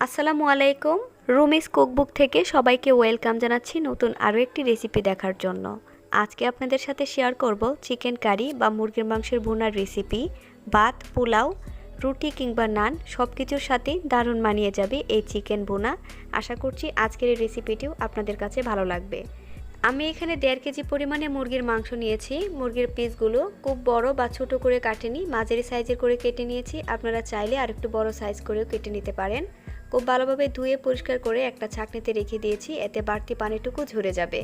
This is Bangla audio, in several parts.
আসসালামু আলাইকুম। রুমিস কুকবুক থেকে সবাইকে ওয়েলকাম জানাচ্ছি নতুন আরও একটি রেসিপি দেখার জন্য। আজকে আপনাদের সাথে শেয়ার করব চিকেন কারি বা মুরগির মাংসের ভুনার রেসিপি। ভাত, পোলাও, রুটি কিংবা নান সব কিছুর সাথেই দারুণ মানিয়ে যাবে এই চিকেন ভুনা। আশা করছি আজকের এই রেসিপিটিও আপনাদের কাছে ভালো লাগবে। আমি এখানে 1.5 কেজি পরিমাণে মুরগির মাংস নিয়েছি। মুরগির পিসগুলো খুব বড় বা ছোট করে কাটিনি, মাঝারি সাইজের করে কেটে নিয়েছি। আপনারা চাইলে আর একটু বড় সাইজ করেও কেটে নিতে পারেন। খুব ভালোভাবে ধুয়ে পরিষ্কার করে একটা ছাঁকনিতে রেখে দিয়েছি, এতে বাড়তি পানিটুকু ঝরে যাবে।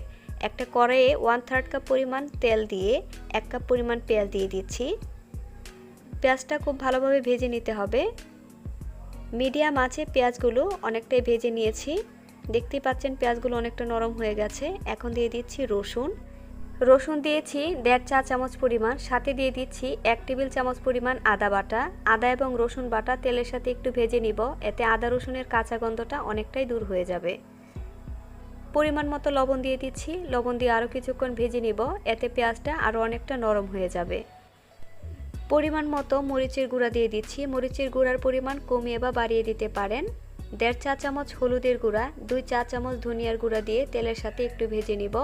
একটা কড়াইয়ে 1/3 কাপ পরিমাণ তেল দিয়ে 1 কাপ পরিমাণ পেঁয়াজ দিয়ে দিচ্ছি। পেঁয়াজটা খুব ভালোভাবে ভেজে নিতে হবে। মিডিয়াম আঁচে পেঁয়াজগুলো অনেকটাই ভেজে নিয়েছি। দেখতেই পাচ্ছেন পেঁয়াজগুলো অনেকটা নরম হয়ে গেছে। এখন দিয়ে দিচ্ছি রসুন দিয়েছি 1.5 চা চামচ পরিমাণ, সাথে দিয়ে দিচ্ছি 1 টেবিল চামচ পরিমাণ আদা বাটা। আদা এবং রসুন বাটা তেলের সাথে একটু ভেজে নিব, এতে আদা রসুনের কাঁচা গন্ধটা অনেকটাই দূর হয়ে যাবে। পরিমাণ মতো লবণ দিয়ে দিচ্ছি, লবণ দিয়ে আরও কিছুক্ষণ ভেজে নিব, এতে পেঁয়াজটা আরও অনেকটা নরম হয়ে যাবে। পরিমাণ মতো মরিচের গুঁড়া দিয়ে দিচ্ছি, মরিচের গুঁড়ার পরিমাণ কমিয়ে বা বাড়িয়ে দিতে পারেন। 1.5 চা চামচ হলুদের গুঁড়া, 2 চা চামচ ধনিয়ার গুঁড়া দিয়ে তেলের সাথে একটু ভেজে নিব।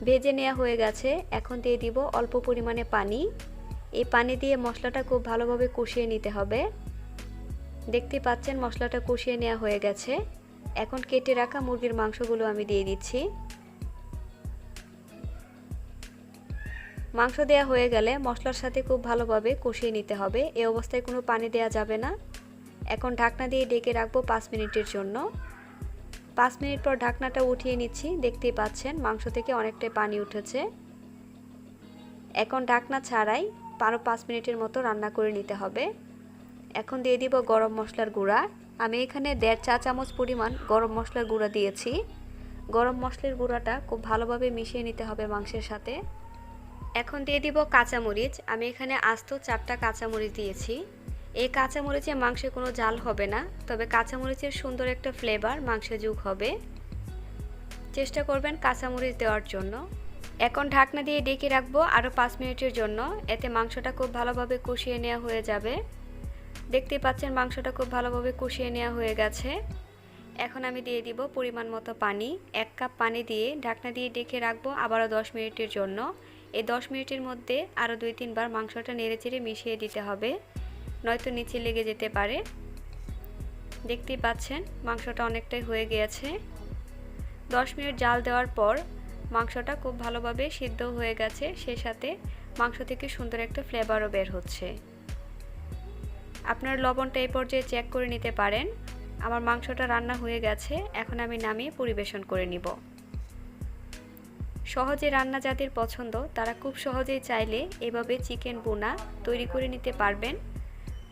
ভেজে নেওয়া হয়ে গেছে। এখন দিয়ে দিব অল্প পরিমাণে পানি। এই পানি দিয়ে মশলাটা খুব ভালোভাবে কষিয়ে নিতে হবে। দেখতে পাচ্ছেন মশলাটা কষিয়ে নেওয়া হয়ে গেছে। এখন কেটে রাখা মুরগির মাংসগুলো আমি দিয়ে দিচ্ছি। মাংস দেওয়া হয়ে গেলে মশলার সাথে খুব ভালোভাবে কষিয়ে নিতে হবে। এই অবস্থায় কোনো পানি দেওয়া যাবে না। এখন ঢাকনা দিয়ে ঢেকে রাখবো 5 মিনিটের জন্য। 5 মিনিট পর ঢাকনাটা উঠিয়ে নিচ্ছি। দেখতেই পাচ্ছেন মাংস থেকে অনেকটাই পানি উঠেছে। এখন ঢাকনা ছাড়াই আরও 5 মিনিটের মতো রান্না করে নিতে হবে। এখন দিয়ে দিব গরম মশলার গুঁড়া। আমি এখানে 1.5 চা চামচ পরিমাণ গরম মশলার গুঁড়া দিয়েছি। গরম মশলার গুঁড়াটা খুব ভালোভাবে মিশিয়ে নিতে হবে মাংসের সাথে। এখন দিয়ে দিব কাঁচামরিচ। আমি এখানে আস্ত 4টা কাঁচামরিচ দিয়েছি। এই কাঁচামরিচে মাংসে কোনো ঝাল হবে না, তবে কাঁচামরিচের সুন্দর একটা ফ্লেভার মাংসে যোগ হবে। চেষ্টা করবেন কাঁচামরিচ দেওয়ার জন্য। এখন ঢাকনা দিয়ে ঢেকে রাখবো আরও 5 মিনিটের জন্য, এতে মাংসটা খুব ভালোভাবে কষিয়ে নেওয়া হয়ে যাবে। দেখতেই পাচ্ছেন মাংসটা খুব ভালোভাবে কষিয়ে নেওয়া হয়ে গেছে। এখন আমি দিয়ে দিব পরিমাণ মতো পানি। 1 কাপ পানি দিয়ে ঢাকনা দিয়ে ঢেকে রাখবো আবারও 10 মিনিটের জন্য। এই 10 মিনিটের মধ্যে আরও 2-3 বার মাংসটা নেড়েচেড়ে মিশিয়ে দিতে হবে, নয়তো নিচে লেগে যেতে পারে। দেখতেই পাচ্ছেন মাংসটা অনেকটাই হয়ে গিয়েছে। 10 মিনিট জাল দেওয়ার পর মাংসটা খুব ভালোভাবে সিদ্ধ হয়ে গেছে, সেই সাথে মাংস থেকে সুন্দর একটা ফ্লেভারও বের হচ্ছে। আপনার লবণটা এই পর্যায়ে চেক করে নিতে পারেন। আমার মাংসটা রান্না হয়ে গেছে। এখন আমি নামিয়ে পরিবেশন করে নিব। সহজে রান্না যাদের পছন্দ তারা খুব সহজেই চাইলে এভাবে চিকেন ভুনা তৈরি করে নিতে পারবেন।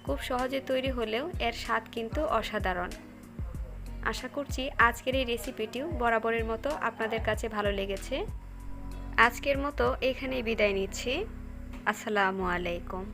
খুব সহজে তৈরি হলেও এর স্বাদ কিন্তু অসাধারণ। আশা করছি আজকের এই রেসিপিটিও বরাবরের মতো আপনাদের কাছে ভালো লেগেছে। আজকের মতো এখানেই বিদায় নিচ্ছি। আসসালামু আলাইকুম।